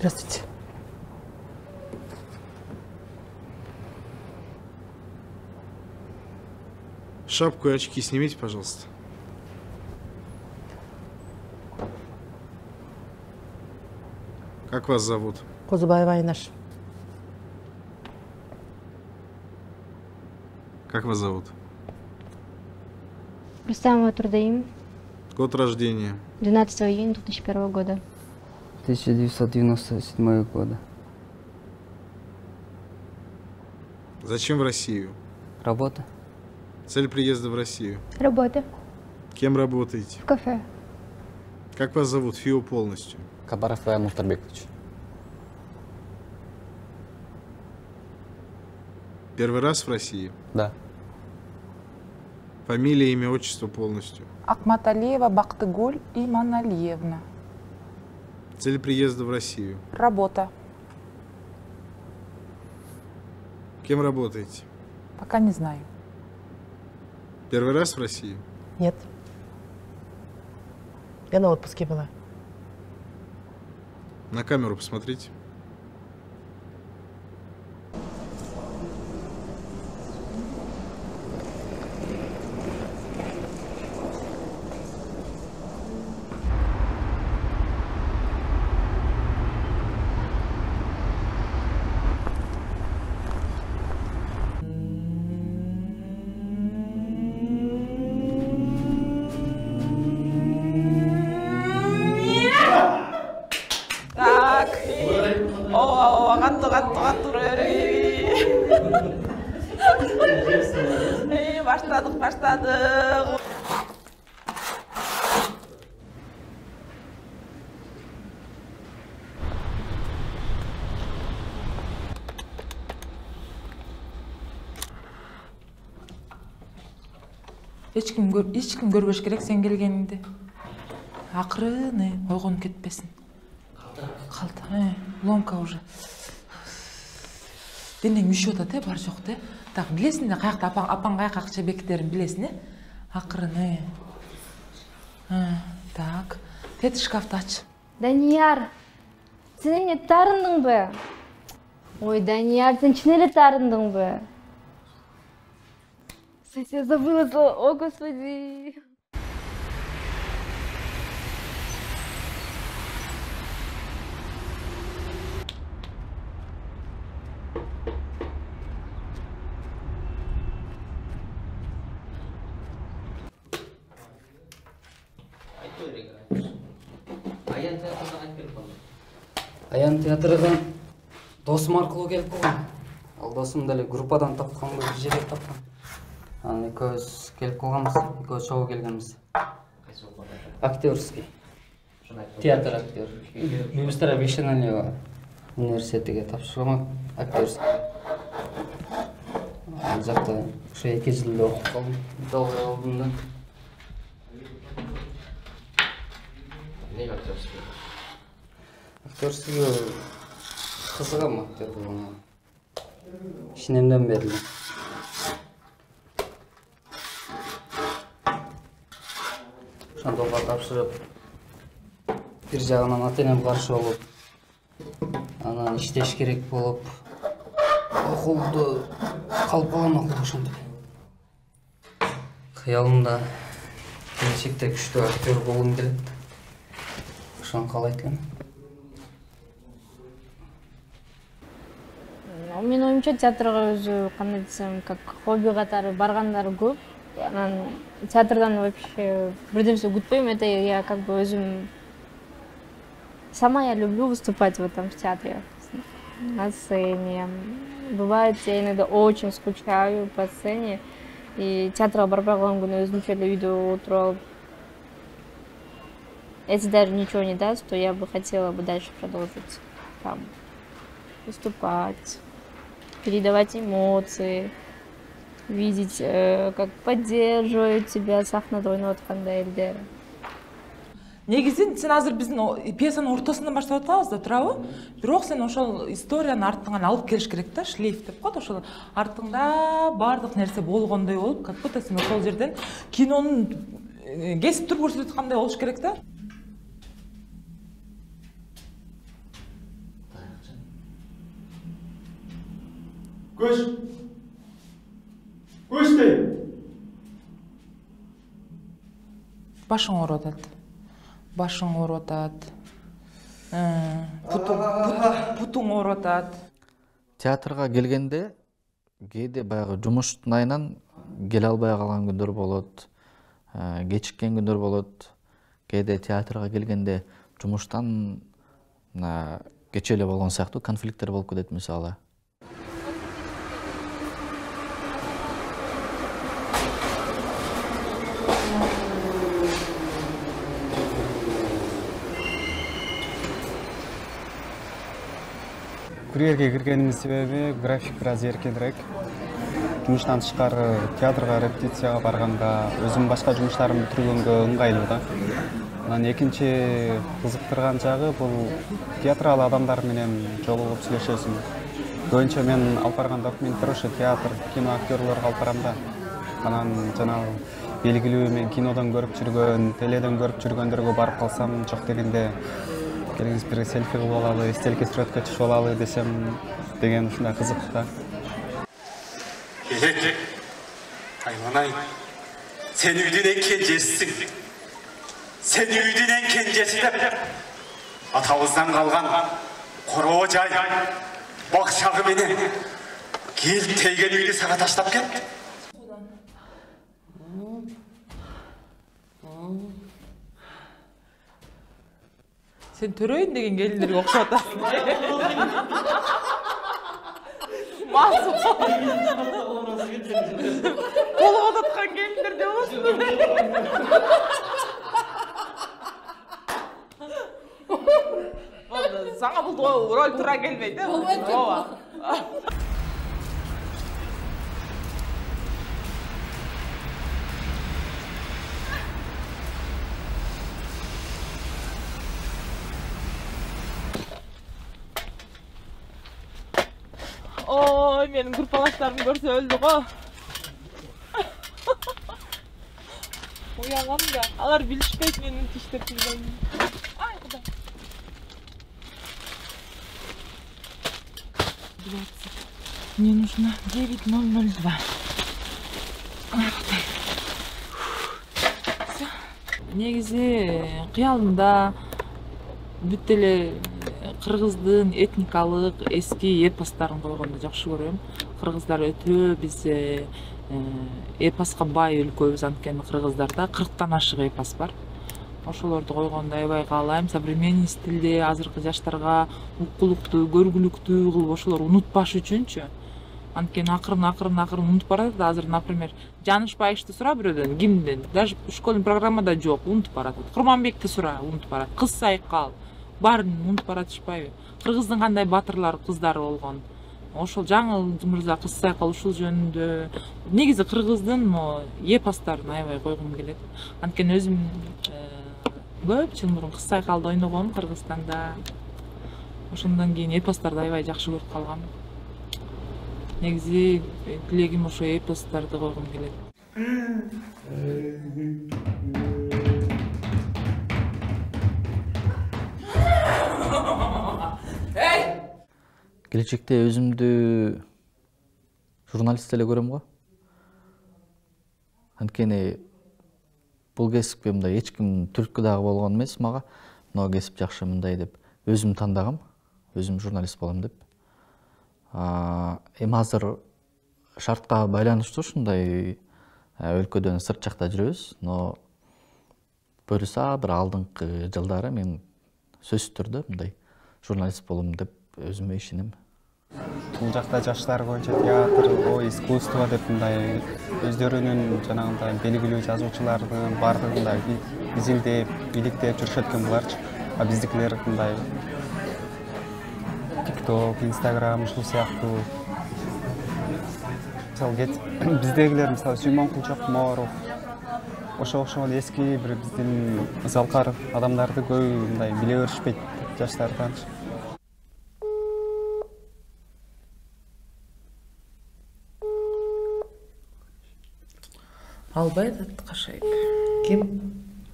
Здравствуйте. Шапку и очки снимите, пожалуйста. Как вас зовут? Козубаева Айнаш. Как вас зовут? Рустамова Турдаим, Год рождения. 12 июня 2001 года. 1997 года. Зачем в Россию? Работа. Цель приезда в Россию. Работа. Кем работаете? В кафе. Как вас зовут? ФИО полностью. Кабаров Иван Мухтарбекович. Первый раз в России? Да. Фамилия, имя, отчество полностью. Акматалиева Бактыгуль Иманалиевна. Цель приезда в Россию. Работа. Кем работаете? Пока не знаю. Первый раз в России? Нет. Я на отпуске была. На камеру посмотрите. Так. О, катту. Баштадык. Эч ким көрбөш керек сен келгениңди. Акырын, ойгонуп кетпесин. Қалды, ломка уже. Денең мүші өтат, бар жоқ, так, білесің де, қаяқта апаң қаяқ ақша бектерін білесің, ақырын, так, тет шкафты ач. Данияр, сен эмне тарындың бе? Ой, Данияр, сен чын эле тарындың бе? Я забыла, о, господи. Аян театрға досым арқылы келіп қойған. Ал досым дәле группадан тапқан бір жерге тапқан. Аны екеуіміз келіп қойғанбыз, екеуіміз шоу келгенбіз. Актерский. Театр актер. Бибистара Вишеналиева университетіге тапсырған актерский. Ал жақта ошо 2 жылда оқып қалдым. Долгай алдым да. Неге актерский? Актерскийге қызығам актер болғанға. Ішінемден берілді. Шандолға тапшырып, бір жағынан ата-енем қарсы болып, анан іштеш керек болып, оқуды қалып қалам оқуға шандып. Қиялымда келешекте күшті актер болғым келеді. Ошоны қалайтын. Мен оюмча театрга өзү кандай десем, как хобби катары баргандар көп. Анан театрдан вообще бирдемсе күтпөйм. Это я как бы өзүм сама я люблю выступать в этом театре. На сцене. Бывает, я иногда очень скучаю по сцене. И театрга барбай калган күнү өзүмчө эле үйдө отуруп алып, если даже ничего не даст, то я бы хотела бы дальше продолжить там выступать, передавать эмоции, видеть, как поддерживают тебя сахнада ойноп атканда элдер. Негізі сен азыр біздің пьесаның ортасынан баштап атабыз да, туурабы? Бирок сен ошол историяны артыңан алып келиш керек да, шлейф деп коет. Ошол артыңда бардык нерсе болгондой болуп, как будто сен ошол жерден кинонун кесип туруп көрсөтүп аткандай болуш керек да. Көш. Көш дейм. Башың ооруп атат. Башың ооруп атат. Путуң ооруп атат. Театрга келгенде кээде баягы жумуштун айынан келе албай калган күндөр болот, кечиккен күндөр болот. Кээде театрга келгенде жумуштан кече эле болгон сыяктуу конфликттер болуп кетет мисалы. Курьерге киргеніміз себеби график біраз еркенірек. Жұмыштан тышкары театрға, репетицияға барғанда өзім башка жұмыштарым бүтүргөнгө ыңгайлуу да. Анан экинчи кызыктырган жагы бул театрал адамдар менен жолугуп сүйлөшөсүң. Көбүнчө мен алып барган документтер ошо театр, кино актерлорго алып барам да. Анан жанагы белгилүү мен кинодон көрүп жүргөн, теледен көрүп жүргөндөргө барып калсам, жок дегенде келиңиз бир селфи кылып алалы, эстеликке сүрөткө түшүп алалы десем деген ушундай кызык да. Келек. Айманай. Sen үйдүн эң кенжесиң. Sen үйдүн эң кенжеси деп. Атабыздан калган короо жай, бакчагы менен кел тийген үйдү сага таштап кет. Sen төрөйүн деген келиндерге окшоп атасың. Масым. Колу отаткан келиндер деп болсун. Сага бул роль туура келбейт, э? Ооба. Ой, менің группалаштарым көрсе өлді ғой. Уянғам да. Алар билишпейт менің тиштеп жүргенімді. Ай, құда. 20. Мне нужно 9:002. Негизи кыялымда бүт эле кыргыздын этникалык эски эпостарын койгонду жакшы көрөм. Кыргыздар өтө биз эпоска бай өлкөбүз, анткени кыргыздарда 40тан ашык эпос бар. Ошолорду койгонду аябай каалайм. Современный стилде азыркы жаштарга уккулуктуу, көргүлүктүү кылып ошолор унутпаш үчүнчү. Анткени акырын унутуп баратат. Азыр, например, Жаныш Байышты сура бирөөдөн, кимден, даже школьный программада жок, унутуп баратат. Курманбекти сура, унутуп баратат. Кыз Сайкал баарын унутуп баратышпайбы? Кыргыздын кандай батырлар, кыздары болгон. Ошол жаңы Мырза Кыз Сайкал ушул жөнүндө негизи кыргыздын эпостарын аябай койгум келет. Анткени өзүм көп жыл мурун Кыз Сайкалды ойногом Кыргызстанда. Ошондон кийин эпостарды аябай жакшы көрүп калгам. Негизи тилегим ошо эпостарды койгум келет. Келечекте өзүмдү журналист эле көрөм го. Анткени бул кесипке мындай эч ким түрткү дагы болгон эмес мага. Мына кесип жакшы мындай деп өзүм тандагам, өзүм журналист болом деп. Эми азыр шартка байланыштуу ушундай өлкөдөн сырт жакта жүрөбүз, но буюрса бир алдыңкы жылдары мен сөзсүз түрдө мындай журналист болом деп өзүмө ишенем. Бул жакта жаштар боюнча театр, искусство деп мындай өздөрүнүн жанагындай белгилүү жазуучулардын бардыгында изилдеп, иликтеп жүрүшөт экен буларчы. А биздикилер мындай TikTok, Instagram ушул сыяктуу. Мисалы биздегилер мисалы Сүймөн Кулчокморов, ошо окшогон эски бир биздин залкар адамдарды көп мындай биле беришпейт жаштардан. Албай атат кашайып. Ким?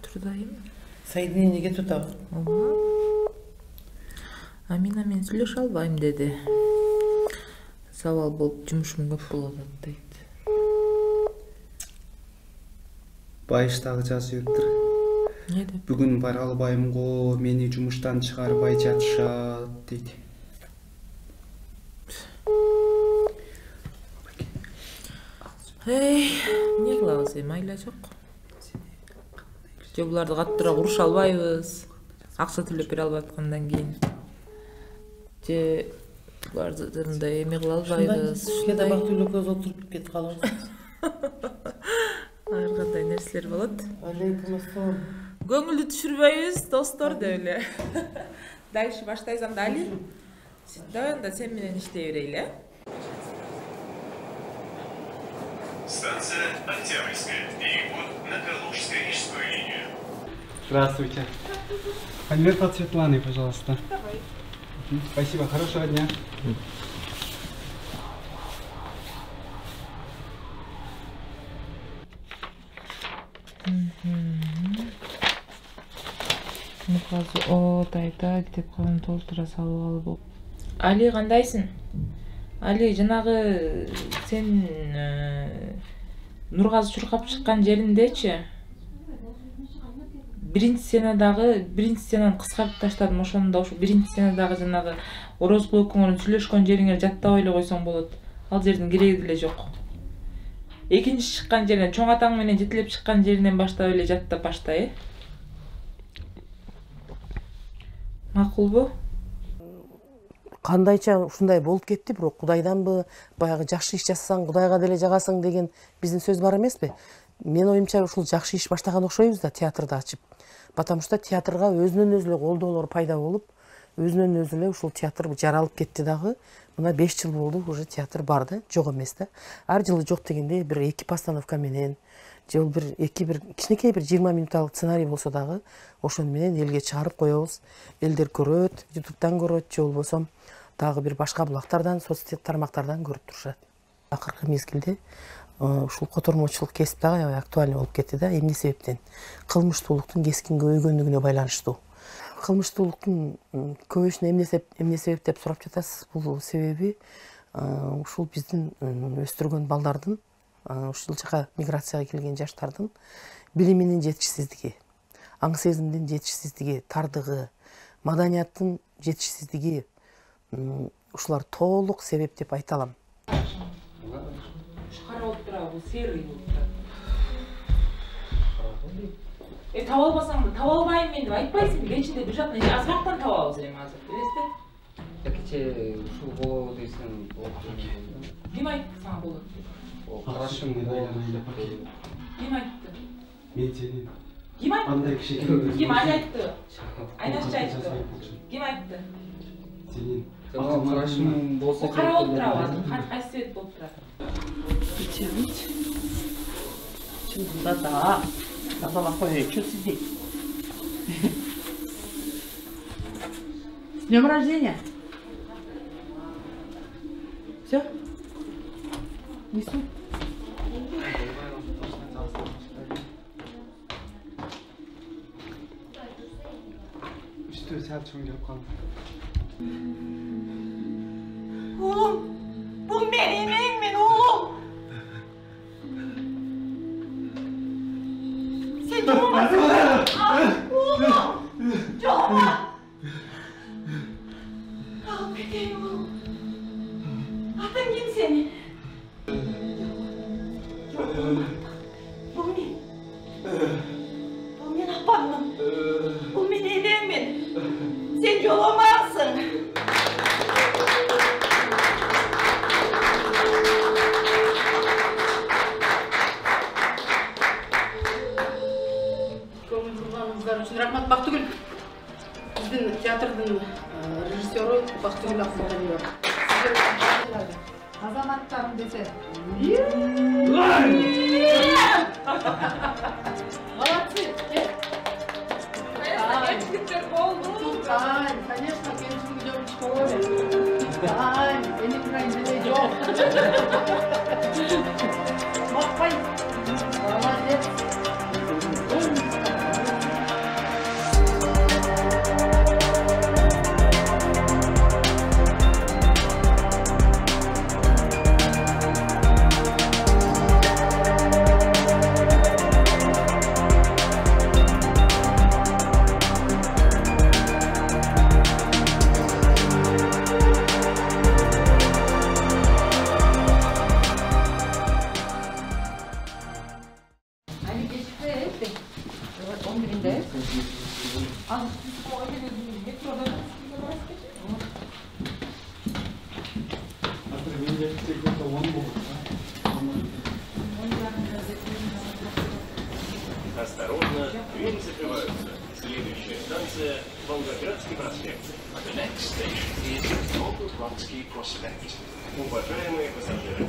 Турдайым. Соединениеге тутабы. Амина мен сүйлөшө албайм деди. Сабал болуп жумушум көп болот дейт. Байыштагы жазып жүрүптүр. Не деп? Бүгүн бара албайм го, мени жумуштан чыгарбай жатышат дейт. Не кылабыз эми, айла жок. Же буларды каттыраак уруша албайбыз. Акча төлөп бере албай аткандан кийин. Же буларды эме кыла албайбыз. Кедабак түлөкөз отуруп кетип калабыз. Ар кандай нерселер болот. Алейкум ассалам. Көңүлдү түшүрбөйбүз, достор деп эле. Дальше баштайбыз анда Али. Давай анда сен менен иштей берели. Станция Октябрьская. Переход на Калужско-Рижскую линию. Здравствуйте. Конверт от Светланы, пожалуйста. Давай. Спасибо, хорошего дня. Муказы тайта китепканын толтура салып алып. Али кандайсың? Али жанагы сен Нургазы чуркап чыккан жериндечи? Биринчи сценаны кыскартып таштадым. Ошондо ушу биринчи сценадагы жанагы Орозкул экөөңөрдүн сүйлөшкөн жериңер жаттап эле койсоң болот. Ал жердин кереги деле жок. Экинчи чыккан жеринен, чоң атаң менен жетелеп чыккан жеринен баштап эле жаттап башта, Макулбу? Кандайча ушундай болуп кетти, бирок Кудайданбы, баягы жакшы иш жасасаң Кудайга деле жагасың деген биздин сөз бар эмеспи? Мен оюмча ушул жакшы иш баштаган окшойбуз да, театрды ачып. Потому что театрга өзүнөн өзү эле колдоолор пайда болуп, өзүнөн өзү эле ушул театр жаралып кетти дагы. Мына 5 жыл болду, уже театр бар да, жок эмес да. Ар жылы жок дегенде бир 2 постановка менен, же бир кичинекей бир 20 минутталык сценарий болсо дагы, ошону менен элге чыгарып коебуз. Элдер көрөт, YouTube'дан көрөт, же болбосо дагы бир башка булактардан, соцсет тармактардан көрүп турушат. Акыркы мезгилде ушул котормочулук кесип дагы аябай актуальный болуп кетти да. Эмне себептен? Кылмыштуулуктун кескин көбөйгөндүгүнө байланыштуу. Кылмыштуулуктун көбөйүшүнө эмне себеп деп сурап жатасыз. Бул себеби ушул биздин өстүргөн балдардын, ушул жака миграцияга келген жаштардын билиминин жетишсиздиги, аң сезимдин жетишсиздиги, тардыгы, маданияттын жетишсиздиги, ушулар толук себеп деп айта алам. Кара болуп турабы, бул серый болуп турат. Таба албасаң да, таба албайм мен деп айтпайсыңбы? Кечинде бир жактан азырактан табабыз эми азыр, билесизби? Кече ушул болобу дейсиң, Ким айтты сага болот деп? Карашым айлап келди. Ким айтты? Мен сени. Ким айтты? Андай киши экен. Ким айтты? Айнашчы айтты. Ким айтты? Сенин. Карашым болсо Кара болуп турабы азыр? Кайсы свет болуп турат? Чындыгында да тазалап коеюнчу сизди. С днем рождения. Все? Несу. Üstü saat çöngелип kaldı. Oğlum, bu benim evimin oğlum. Sen çoğulmasın. Oğlum, çoğulma. Ah benim oğlum. Adın kim senin? Bu ne? Bu benim apamım. Bu benim evimin. Sen çoğulamazsın. Рахмат Бактыгүл. Биздин театрдын режиссеру Бактыгүл Акматалиева. Азаматтарым десе. Молодцы. Конечно, кемчилик жок иш болобу. Эми турайын деле жок. Бакпай. Молодец. Двери закрываются. Следующая станция – Волгоградский проспект. The next station is Volgogradский проспект. Уважаемые пассажиры,